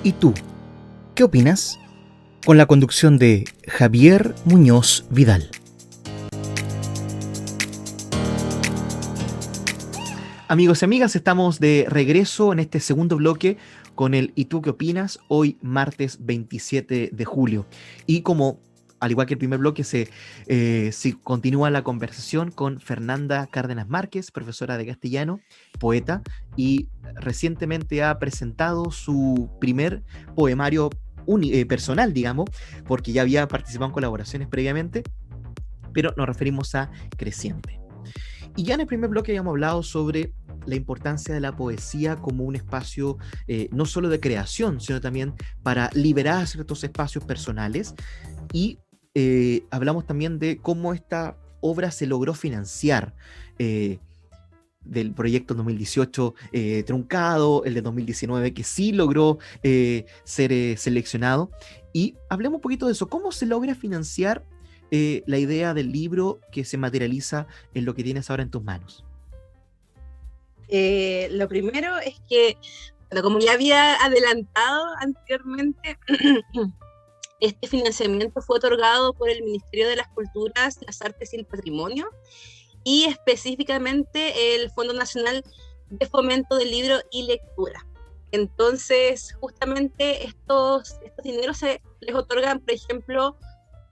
¿Y tú? ¿Qué opinas? Con la conducción de Javier Muñoz Vidal. Amigos y amigas, estamos de regreso en este segundo bloque con el ¿Y tú qué opinas? Hoy martes 27 de julio. Y como, al igual que el primer bloque, se continúa la conversación con Fernanda Cárdenas Márquez, profesora de castellano, poeta, y recientemente ha presentado su primer poemario personal, digamos, porque ya había participado en colaboraciones previamente, pero nos referimos a Creciente. Y ya en el primer bloque habíamos hablado sobre la importancia de la poesía como un espacio no solo de creación, sino también para liberar ciertos espacios personales. Y hablamos también de cómo esta obra se logró financiar. Del proyecto 2018 truncado, el de 2019 que sí logró ser seleccionado. Y hablemos un poquito de eso, ¿cómo se logra financiar la idea del libro que se materializa en lo que tienes ahora en tus manos? Lo primero es que, bueno, como ya había adelantado anteriormente, este financiamiento fue otorgado por el Ministerio de las Culturas, las Artes y el Patrimonio, y específicamente el Fondo Nacional de Fomento del Libro y Lectura. Entonces, justamente estos dineros se les otorgan, por ejemplo,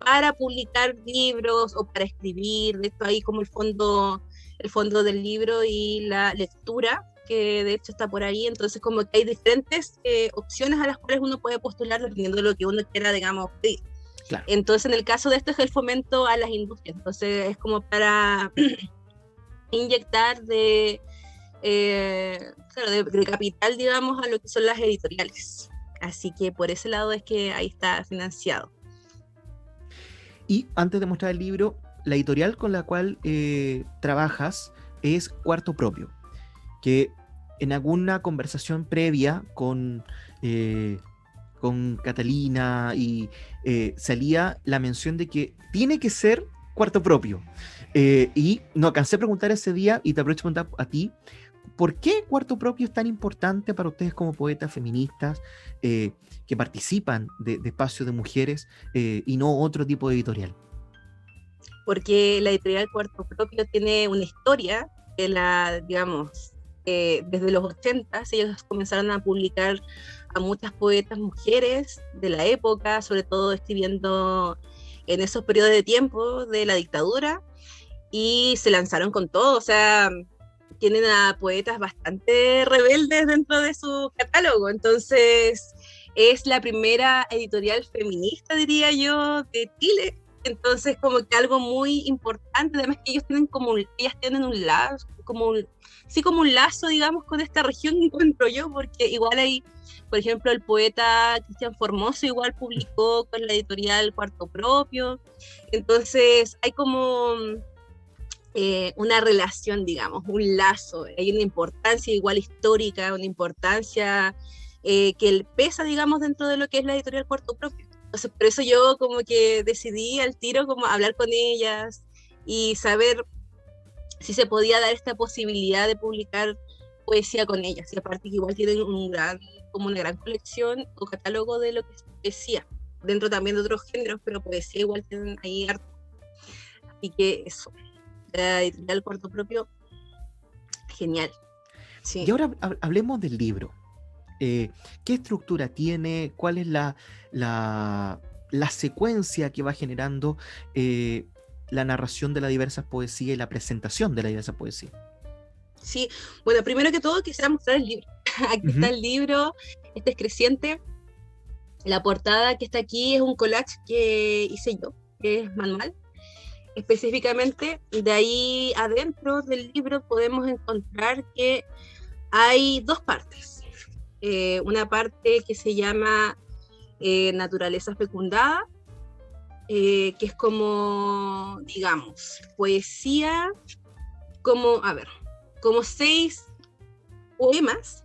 para publicar libros o para escribir. De hecho, hay como el fondo del libro y la lectura, que de hecho está por ahí. Entonces, como que hay diferentes opciones a las cuales uno puede postular dependiendo de lo que uno quiera, digamos, pedir. Claro. Entonces, en el caso de esto es el fomento a las industrias. Entonces, es como para inyectar claro, de capital, digamos, a lo que son las editoriales. Así que por ese lado es que ahí está financiado. Y antes de mostrar el libro, la editorial con la cual trabajas es Cuarto Propio, que en alguna conversación previa con Catalina y salía la mención de que tiene que ser Cuarto Propio. Y no alcancé a preguntar ese día y te aprovecho a preguntar a ti, ¿por qué Cuarto Propio es tan importante para ustedes como poetas feministas que participan de espacios de mujeres y no otro tipo de editorial? Porque la editorial Cuarto Propio tiene una historia que digamos, desde los 80 ellos comenzaron a publicar a muchas poetas mujeres de la época, sobre todo escribiendo en esos periodos de tiempo de la dictadura, y se lanzaron con todo. O sea, tienen a poetas bastante rebeldes dentro de su catálogo. Entonces, es la primera editorial feminista, diría yo, de Chile. Entonces, como que algo muy importante, además que ellas tienen un lazo, como un lazo, digamos, con esta región, encuentro yo, porque igual hay, por ejemplo, el poeta Cristian Formoso igual publicó con la editorial Cuarto Propio. Entonces, hay como una relación, digamos, un lazo, hay una importancia igual histórica, una importancia que pesa, digamos, dentro de lo que es la editorial Cuarto Propio. Entonces, por eso yo como que decidí al tiro como hablar con ellas y saber si se podía dar esta posibilidad de publicar poesía con ellas. Y aparte que igual tienen como una gran colección o catálogo de lo que es poesía, dentro también de otros géneros, pero poesía igual tienen ahí harto. Así que eso, la editorial Cuarto Propio, genial. Sí. Y ahora hablemos del libro. ¿Qué estructura tiene? ¿Cuál es la secuencia que va generando la narración de las diversas poesías y la presentación de la diversa poesía? Sí, bueno, primero que todo quisiera mostrar el libro. Aquí está el libro, este es Creciente. La portada que está aquí es un collage que hice yo, que es manual. Específicamente, de ahí adentro del libro podemos encontrar que hay dos partes. Una parte que se llama Naturaleza Fecundada, que es como, digamos, poesía, como 6 poemas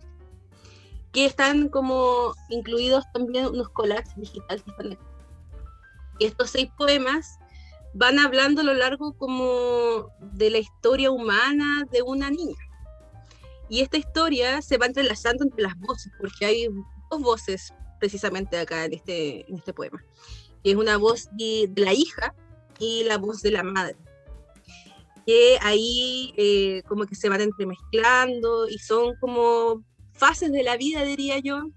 que están como incluidos también unos collages digitales que están aquí. Y estos 6 poemas van hablando a lo largo como de la historia humana de una niña. Y esta historia se va entrelazando entre las voces, porque hay 2 voces precisamente acá en este poema, que es una voz de la hija y la voz de la madre, que ahí como que se van entremezclando y son como fases de la vida, diría yo,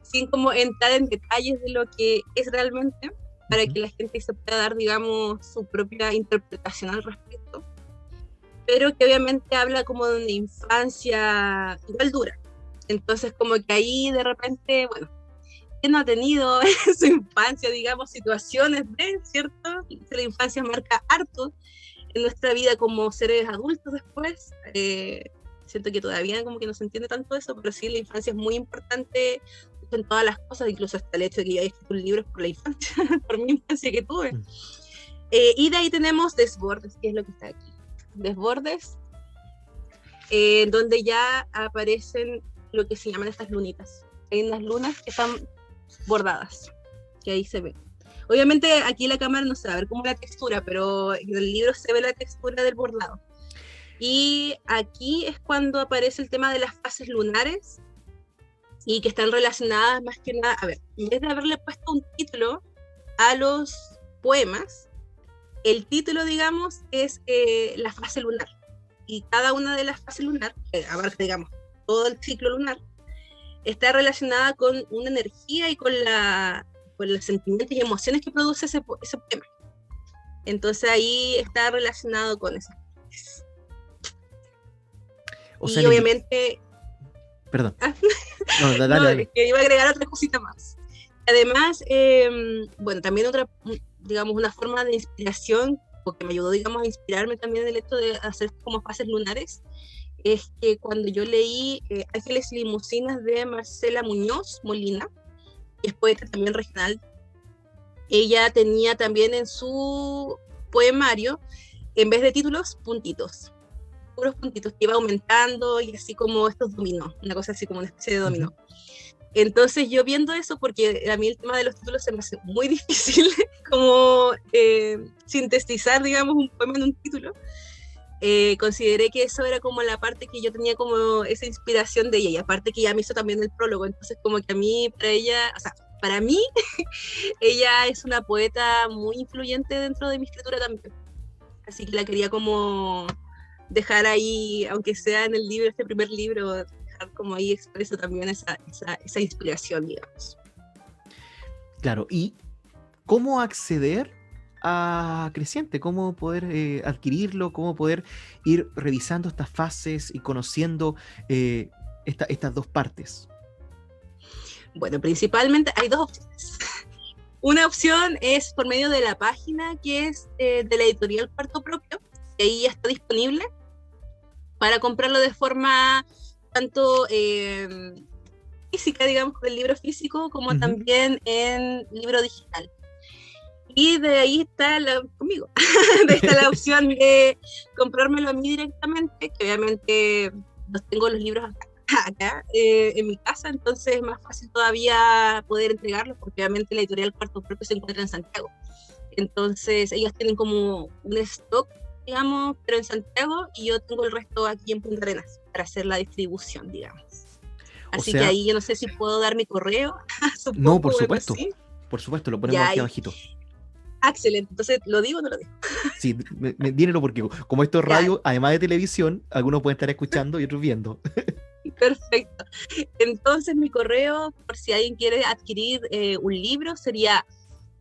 sin como entrar en detalles de lo que es realmente, para que la gente se pueda dar, digamos, su propia interpretación al respecto, pero que obviamente habla como de una infancia igual dura. Entonces como que ahí de repente, bueno, ¿quién no ha tenido en su infancia, digamos, situaciones de, ¿cierto? La infancia marca harto en nuestra vida como seres adultos después. Siento que todavía como que no se entiende tanto eso, pero sí, la infancia es muy importante en todas las cosas, incluso hasta el hecho de que yo haya escrito un libro por la infancia, por mi infancia que tuve. Y de ahí tenemos Desbordes, que es lo que está aquí. Desbordes, donde ya aparecen lo que se llaman estas lunitas. Hay unas lunas que están bordadas, que ahí se ve. Obviamente aquí la cámara no se va a ver como la textura, pero en el libro se ve la textura del bordado. Y aquí es cuando aparece el tema de las fases lunares y que están relacionadas más que nada, a ver, en vez de haberle puesto un título a los poemas, el título, digamos, es la fase lunar. Y cada una de las fases lunar, abarca, digamos, todo el ciclo lunar, está relacionada con una energía y con los sentimientos y emociones que produce ese poema. Entonces ahí está relacionado con eso. O sea, y obviamente... Perdón. No, dale. Que iba a agregar otra cosita más. Además, bueno, también otra, digamos, una forma de inspiración, porque me ayudó, digamos, a inspirarme también el hecho de hacer como fases lunares, es que cuando yo leí Ángeles y Limusinas de Marcela Muñoz Molina, que es poeta también regional, ella tenía también en su poemario, en vez de títulos, puntitos, puros puntitos que iba aumentando y así como estos dominó, una cosa así como una especie de dominó. Entonces yo viendo eso, porque a mí el tema de los títulos se me hace muy difícil como sintetizar, digamos, un poema en un título, consideré que eso era como la parte que yo tenía como esa inspiración de ella, y aparte que ella me hizo también el prólogo, entonces como que a mí, para ella, o sea, para mí, ella es una poeta muy influyente dentro de mi escritura también, así que la quería como dejar ahí, aunque sea en el libro, este primer libro, dejar como ahí expreso también esa inspiración, digamos. Claro, ¿y cómo acceder a Creciente? ¿Cómo poder adquirirlo? ¿Cómo poder ir revisando estas fases y conociendo estas dos partes? Bueno, principalmente hay dos opciones. Una opción es por medio de la página que es de la editorial Cuarto Propio, que ahí ya está disponible para comprarlo de forma tanto física, digamos, con el libro físico, como también en libro digital. Y de ahí está conmigo, de está la opción de comprármelo a mí directamente, que obviamente tengo los libros acá en mi casa, entonces es más fácil todavía poder entregarlos, porque obviamente la editorial Cuarto Propio se encuentra en Santiago. Entonces ellos tienen como un stock, digamos, pero en Santiago, y yo tengo el resto aquí en Punta Arenas para hacer la distribución, digamos. Así que ahí yo no sé si puedo dar mi correo. No, por supuesto. Por supuesto, lo ponemos aquí abajito. Excelente, entonces, ¿lo digo o no lo digo? Sí, dímelo, porque como esto es radio, además de televisión, algunos pueden estar escuchando y otros viendo. Perfecto. Entonces mi correo, por si alguien quiere adquirir un libro, sería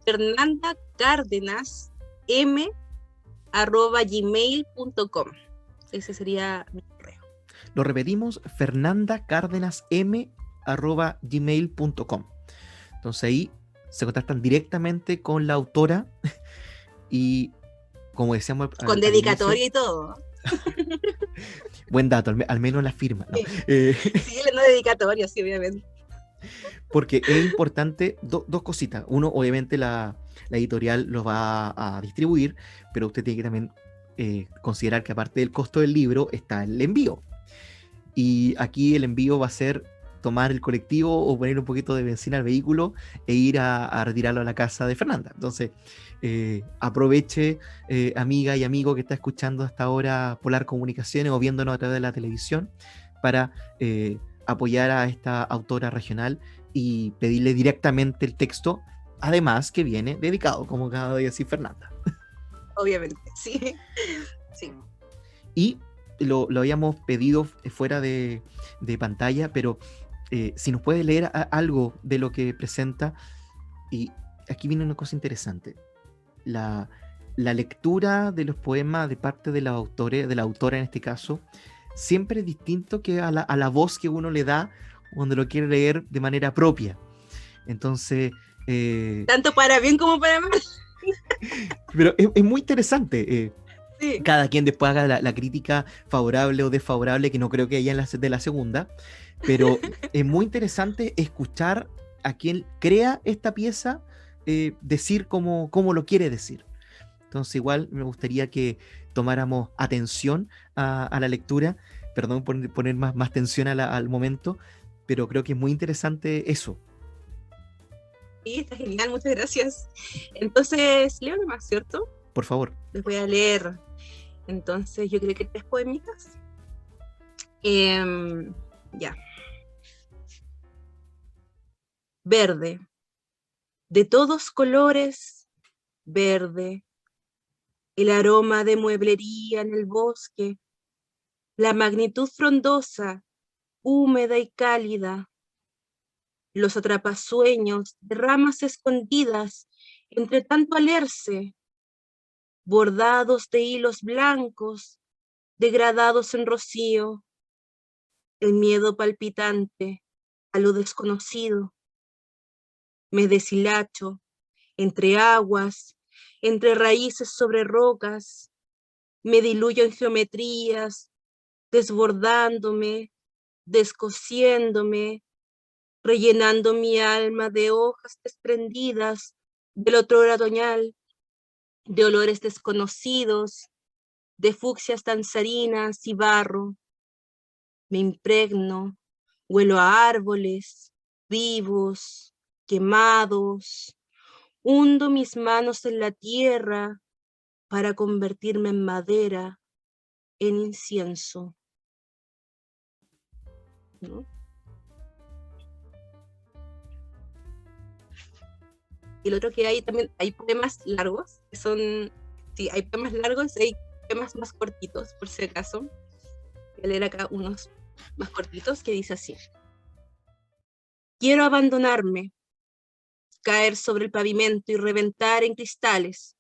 fernandacárdenasm@gmail.com. Ese sería mi correo. Lo repetimos, fernandacárdenasm@gmail.com. Entonces ahí se contactan directamente con la autora y, como decíamos, con dedicatoria y todo. Buen dato, al menos la firma, ¿no? Sí, no dedicatoria, sí, obviamente. Porque es importante dos cositas. Uno, obviamente la editorial los va a distribuir, pero usted tiene que también considerar que aparte del costo del libro está el envío. Y aquí el envío va a ser tomar el colectivo o poner un poquito de benzina al vehículo e ir a retirarlo a la casa de Fernanda. Entonces, aproveche, amiga y amigo que está escuchando hasta ahora Polar Comunicaciones o viéndonos a través de la televisión, para apoyar a esta autora regional y pedirle directamente el texto, además que viene dedicado, como acaba de decir Fernanda. Obviamente, sí. Sí. Y lo habíamos pedido fuera de pantalla, pero si nos puede leer algo de lo que presenta. Y aquí viene una cosa interesante. La lectura de los poemas de parte de los autores, de la autora en este caso, siempre es distinto que a la voz que uno le da cuando lo quiere leer de manera propia. Entonces... tanto para bien como para mal. pero es muy interesante. Sí. Cada quien después haga la crítica favorable o desfavorable, que no creo que haya en de la segunda, pero es muy interesante escuchar a quien crea esta pieza decir cómo lo quiere decir. Entonces igual me gustaría que tomáramos atención a la lectura, perdón por poner más tensión al momento, pero creo que es muy interesante eso. Sí, está genial, muchas gracias. Entonces, leo nomás, ¿cierto? Por favor. Les voy a leer. Entonces, yo creo que 3 poemitas. Ya. Verde. De todos colores, verde. El aroma de mueblería en el bosque. La magnitud frondosa, húmeda y cálida. Los atrapasueños de ramas escondidas entre tanto alerce, bordados de hilos blancos, degradados en rocío, el miedo palpitante a lo desconocido. Me deshilacho entre aguas, entre raíces sobre rocas, me diluyo en geometrías, desbordándome, descosiéndome, rellenando mi alma de hojas desprendidas del otrora otoñal, de olores desconocidos, de fucsias danzarinas y barro. Me impregno, huelo a árboles vivos, quemados, hundo mis manos en la tierra para convertirme en madera, en incienso. ¿No? Y el otro que hay también, hay poemas largos, que son, sí, hay poemas largos, hay poemas más cortitos, por si acaso. Voy a leer acá unos más cortitos que dice así. Quiero abandonarme, caer sobre el pavimento y reventar en cristales,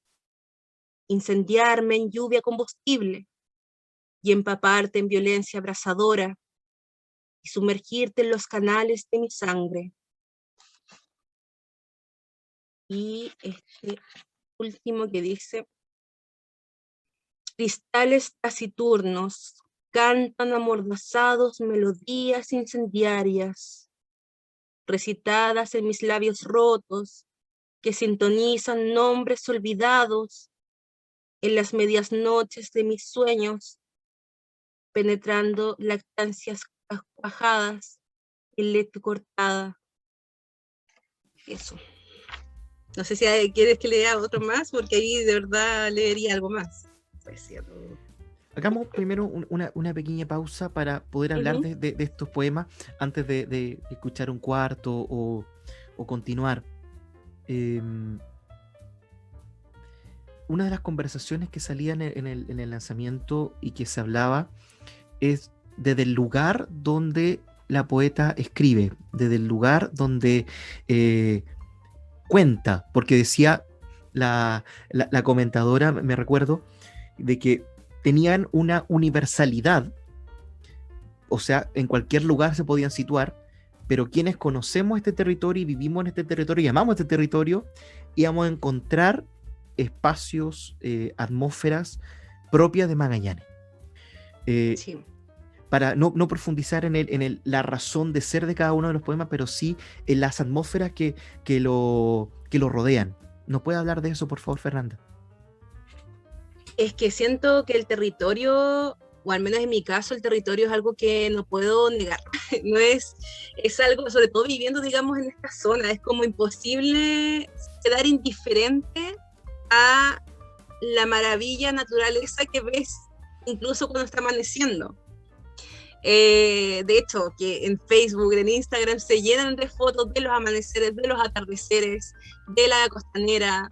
incendiarme en lluvia combustible y empaparte en violencia abrasadora y sumergirte en los canales de mi sangre. Y este último que dice, cristales taciturnos cantan amordazados melodías incendiarias, recitadas en mis labios rotos, que sintonizan nombres olvidados en las medias noches de mis sueños, penetrando lactancias cuajadas en leche cortada. Eso. No sé si quieres que lea otro más, porque ahí de verdad leería algo más. Hagamos primero una pequeña pausa para poder hablar de estos poemas antes de escuchar un cuarto o continuar. Una de las conversaciones que salían en el lanzamiento y que se hablaba es desde el lugar donde la poeta escribe, desde el lugar donde cuenta, porque decía la comentadora, me recuerdo, de que tenían una universalidad, o sea, en cualquier lugar se podían situar, pero quienes conocemos este territorio y vivimos en este territorio y amamos este territorio, íbamos a encontrar espacios, atmósferas propias de Magallanes. Sí. Para no profundizar en la razón de ser de cada uno de los poemas, pero sí en las atmósferas que lo rodean. ¿Nos puede hablar de eso, por favor, Fernanda? Es que siento que el territorio, o al menos en mi caso, el territorio es algo que no puedo negar. No es algo, sobre todo viviendo, digamos, en esta zona, es como imposible quedar indiferente a la maravilla naturaleza que ves, incluso cuando está amaneciendo. De hecho, que en Facebook, en Instagram se llenan de fotos de los amaneceres, de los atardeceres, de la costanera,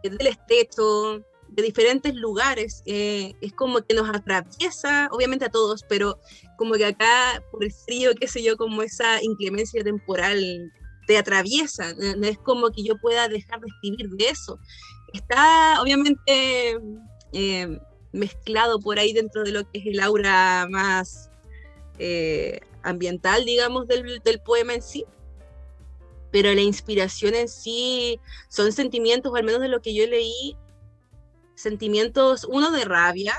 del estrecho, de diferentes lugares. Es como que nos atraviesa, obviamente a todos, pero como que acá, por el frío, qué sé yo, como esa inclemencia temporal te atraviesa. No es como que yo pueda dejar de escribir de eso. Está, obviamente, mezclado por ahí dentro de lo que es el aura más ambiental, digamos, del poema en sí, pero la inspiración en sí son sentimientos, o al menos de lo que yo leí, sentimientos, uno de rabia,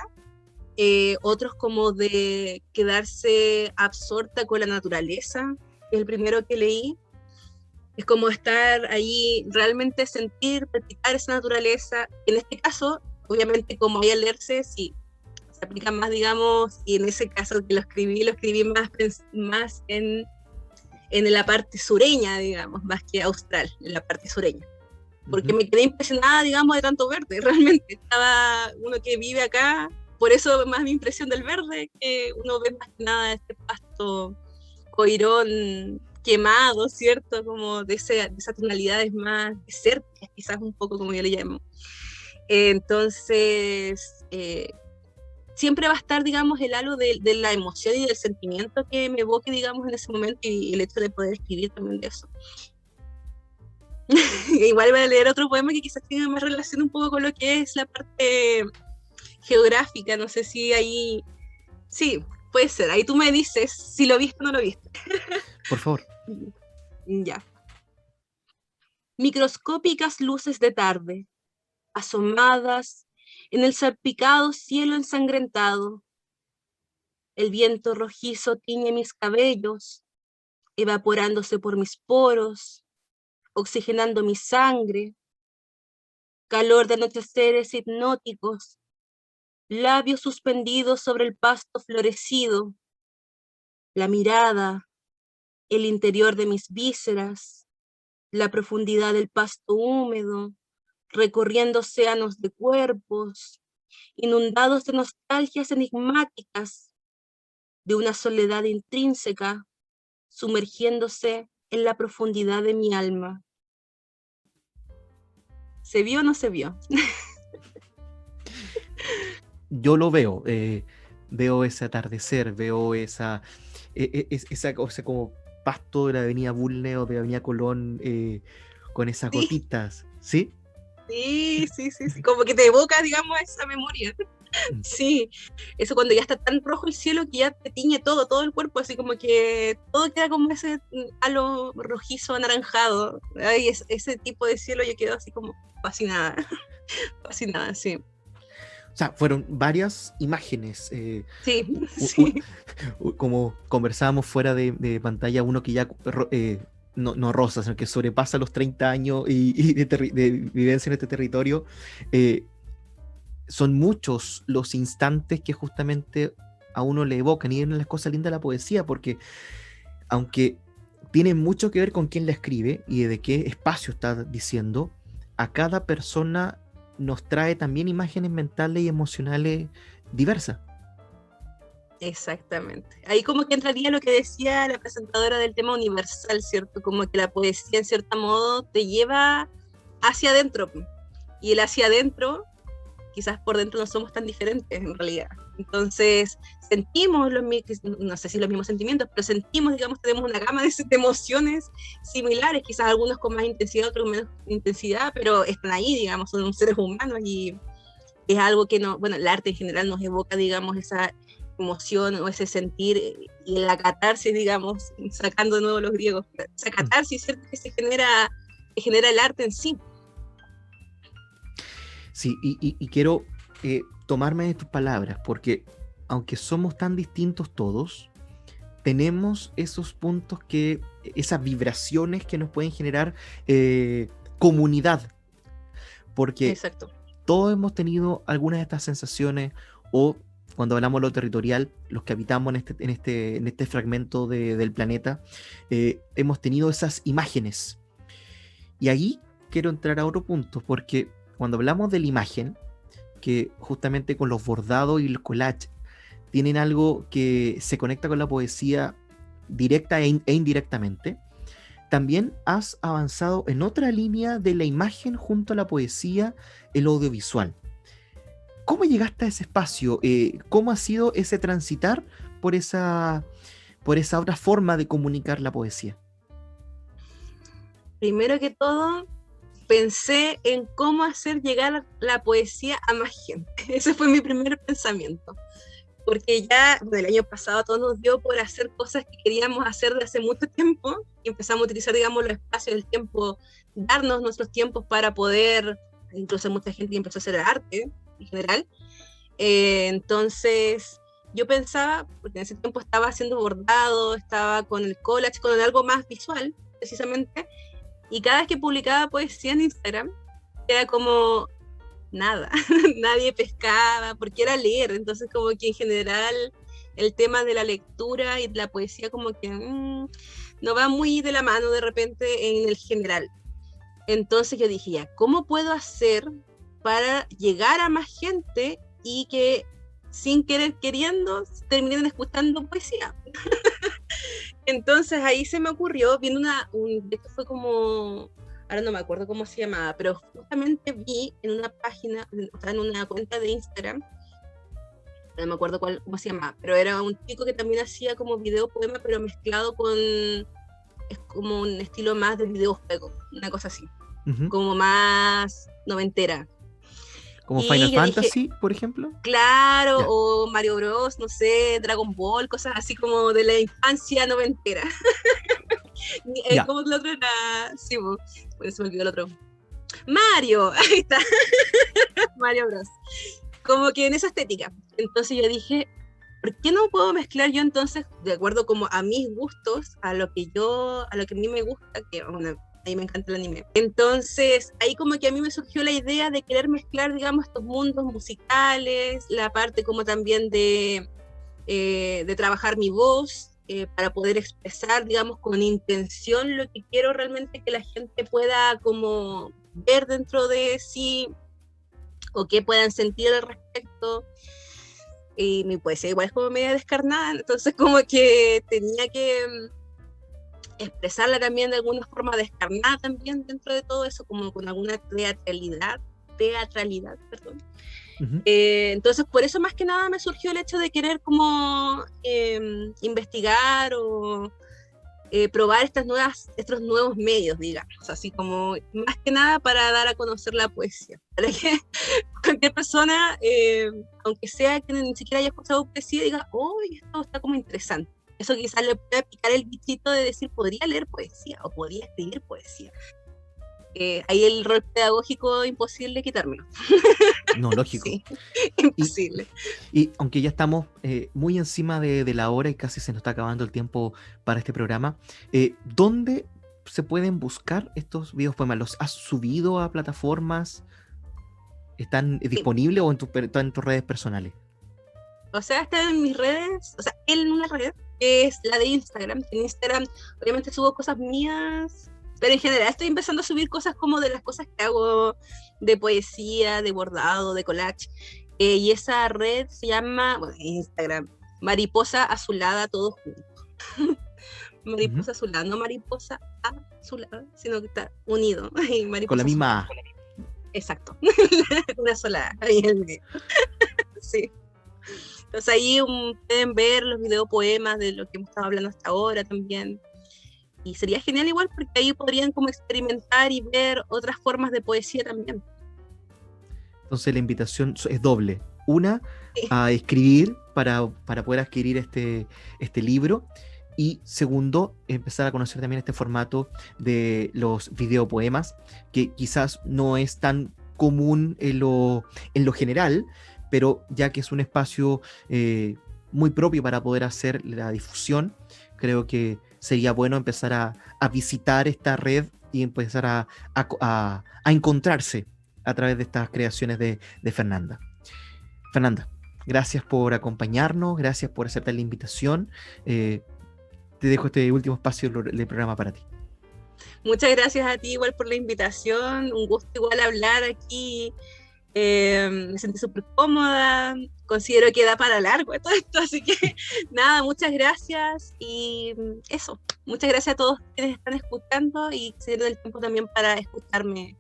otros como de quedarse absorta con la naturaleza, que es el primero que leí. Es como estar ahí, realmente sentir, practicar esa naturaleza. En este caso, obviamente, como hay a leerse, sí, se aplica más, digamos, y en ese caso que lo escribí más en la parte sureña, digamos, más que austral, en la parte sureña. Porque me quedé impresionada, digamos, de tanto verde. Realmente estaba uno que vive acá, por eso más mi impresión del verde, que uno ve más que nada este pasto coirón quemado, ¿cierto? Como de esas tonalidades más desérticas, quizás un poco como yo le llamo. Entonces, siempre va a estar, digamos, el halo de la emoción y del sentimiento que me evoque, digamos, en ese momento, y el hecho de poder escribir también de eso. Igual voy a leer otro poema que quizás tenga más relación un poco con lo que es la parte geográfica, no sé si ahí, sí, puede ser, ahí tú me dices si lo viste o no lo viste. Por favor. Ya. Microscópicas luces de tarde, asomadas en el salpicado cielo ensangrentado. El viento rojizo tiñe mis cabellos, evaporándose por mis poros, oxigenando mi sangre. Calor de anocheceres hipnóticos, labios suspendidos sobre el pasto florecido, la mirada, el interior de mis vísceras, la profundidad del pasto húmedo, recorriendo océanos de cuerpos, inundados de nostalgias enigmáticas, de una soledad intrínseca, sumergiéndose en la profundidad de mi alma. ¿Se vio o no se vio? Yo lo veo, veo ese atardecer, veo esa cosa como pasto de la avenida Bulnes o de la avenida Colón, con esas Sí, gotitas, ¿sí? sí, como que te evoca, digamos, esa memoria. Sí, eso cuando ya está tan rojo el cielo que ya te tiñe todo el cuerpo, así como que todo queda como ese halo rojizo anaranjado. Ay, ese tipo de cielo yo quedo así como fascinada, fascinada, sí. O sea, fueron varias imágenes, Sí, sí, como conversábamos fuera de pantalla, uno que ya no rosa, sino que sobrepasa los 30 años y de vivencia en este territorio. Son muchos los instantes que justamente a uno le evocan, y es una de las cosas lindas de la poesía, porque aunque tiene mucho que ver con quién la escribe y de qué espacio está diciendo, a cada persona nos trae también imágenes mentales y emocionales diversas. exactamente. Ahí como que entraría lo que decía la presentadora del tema universal, ¿cierto? Como que la poesía en cierto modo te lleva hacia adentro, y el hacia adentro quizás por dentro no somos tan diferentes en realidad. Entonces, sentimos no sé si los mismos sentimientos, pero sentimos, digamos, tenemos una gama de emociones similares, quizás algunos con más intensidad, otros con menos intensidad, pero están ahí, digamos, son seres humanos, y es algo que no, bueno, el arte en general nos evoca, digamos, esa emoción o ese sentir, y la catarsis, digamos, sacando de nuevo los griegos, esa catarsis, ¿cierto? Que genera el arte en sí. Sí, y quiero tomarme de tus palabras, porque aunque somos tan distintos todos, tenemos esos puntos esas vibraciones que nos pueden generar comunidad, porque Exacto. todos hemos tenido algunas de estas sensaciones, o cuando hablamos de lo territorial, los que habitamos en este fragmento del planeta, hemos tenido esas imágenes. Y ahí quiero entrar a otro punto, porque cuando hablamos de la imagen, que justamente con los bordados y el collage tienen algo que se conecta con la poesía directa e indirectamente. También has avanzado en otra línea de la imagen junto a la poesía, el audiovisual. ¿Cómo llegaste a ese espacio? ¿Cómo ha sido ese transitar por por esa otra forma de comunicar la poesía? Primero que todo, pensé en cómo hacer llegar la poesía a más gente. Ese fue mi primer pensamiento. Porque ya bueno, el año pasado todo nos dio por hacer cosas que queríamos hacer de hace mucho tiempo y empezamos a utilizar, digamos, los espacios del tiempo, darnos nuestros tiempos para poder, incluso mucha gente empezó a hacer arte en general. Entonces, yo pensaba, porque en ese tiempo estaba haciendo bordado, estaba con el collage, con algo más visual, precisamente, y cada vez que publicaba poesía en Instagram, era como nada, nadie pescaba, porque era leer, entonces como que en general el tema de la lectura y de la poesía como que no va muy de la mano de repente en el general. Entonces yo dije, ya, ¿cómo puedo hacer para llegar a más gente y que sin querer queriendo terminen escuchando poesía? Entonces ahí se me ocurrió, viendo esto fue como, ahora no me acuerdo cómo se llamaba, pero justamente vi en una página, o sea, en una cuenta de Instagram, no me acuerdo cómo se llamaba, pero era un chico que también hacía como video poema, pero mezclado con, es como un estilo más de videojuego, una cosa así, Uh-huh. como más noventera. Como Final Y yo dije, Fantasy, por ejemplo. claro, Ya. o Mario Bros, no sé, Dragon Ball, cosas así como de la infancia noventera. Ya. Como que el otro era, sí, por eso me olvidó el otro. Mario, ahí está, Mario Bros. Como que en esa estética. Entonces yo dije, ¿por qué no puedo mezclar yo entonces, de acuerdo como a mis gustos, a lo que a mí me gusta, que bueno, a mí me encanta el anime? Entonces ahí como que a mí me surgió la idea de querer mezclar, digamos, estos mundos musicales, la parte como también de trabajar mi voz, para poder expresar, digamos, con intención lo que quiero realmente que la gente pueda como ver dentro de sí o que puedan sentir al respecto. Y mi poesía igual es como media descarnada, entonces como que tenía que expresarla también de alguna forma descarnada también dentro de todo eso, como con alguna teatralidad, perdón. Uh-huh. Entonces por eso más que nada me surgió el hecho de querer como investigar o probar estos nuevos medios, digamos, así como más que nada para dar a conocer la poesía, para que cualquier persona, aunque sea que ni siquiera haya escuchado poesía, diga, oh, esto está como interesante. Eso quizás le pueda picar el bichito de decir, podría leer poesía o podría escribir poesía. Ahí el rol pedagógico imposible quitármelo. No, lógico. Sí, Y, imposible. y aunque ya estamos muy encima de la hora y casi se nos está acabando el tiempo para este programa, ¿dónde se pueden buscar estos videos poemas? ¿Los has subido a plataformas? ¿Están Sí. disponibles o están en tus redes personales? O sea, está en mis redes, o sea, en una red que es la de Instagram. En Instagram obviamente subo cosas mías, pero en general estoy empezando a subir cosas como de las cosas que hago de poesía, de bordado, de collage. Y esa red se llama, bueno, Instagram, Mariposa Azulada, todo junto. Uh-huh. Mariposa Azulada, no Mariposa Azulada, sino que está unido. Con la Mariposa misma Azulada. A. Exacto. Una sola A, ahí en el medio. Sí. Entonces ahí pueden ver los videopoemas de lo que hemos estado hablando hasta ahora también. Y sería genial igual porque ahí podrían como experimentar y ver otras formas de poesía también. Entonces la invitación es doble. Una, Sí. a escribir para poder adquirir este libro. Y segundo, empezar a conocer también este formato de los videopoemas, que quizás no es tan común en lo general, pero ya que es un espacio muy propio para poder hacer la difusión, creo que sería bueno empezar a visitar esta red y empezar a encontrarse a través de estas creaciones de Fernanda. Fernanda, gracias por acompañarnos, gracias por aceptar la invitación. Te dejo este último espacio del programa para ti. Muchas gracias a ti igual por la invitación. Un gusto igual hablar aquí Me sentí súper cómoda, considero que da para largo todo esto, así que nada, muchas gracias y eso, muchas gracias a todos quienes están escuchando y se dieron el tiempo también para escucharme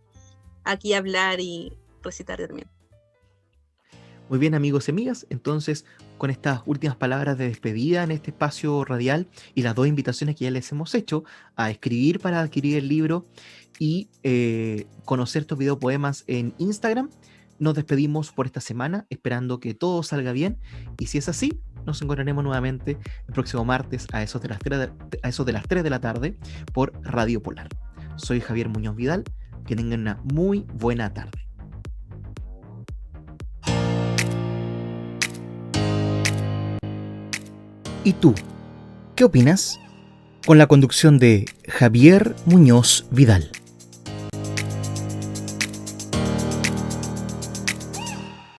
aquí hablar y recitar también. Muy bien, amigos y amigas, entonces con estas últimas palabras de despedida en este espacio radial y las dos invitaciones que ya les hemos hecho a escribir para adquirir el libro y conocer estos videopoemas en Instagram, nos despedimos por esta semana esperando que todo salga bien y si es así, nos encontraremos nuevamente el próximo martes a eso de las 3 de la tarde por Radio Polar. Soy Javier Muñoz Vidal, que tengan una muy buena tarde. ¿Y tú? ¿Qué opinas? Con la conducción de Javier Muñoz Vidal.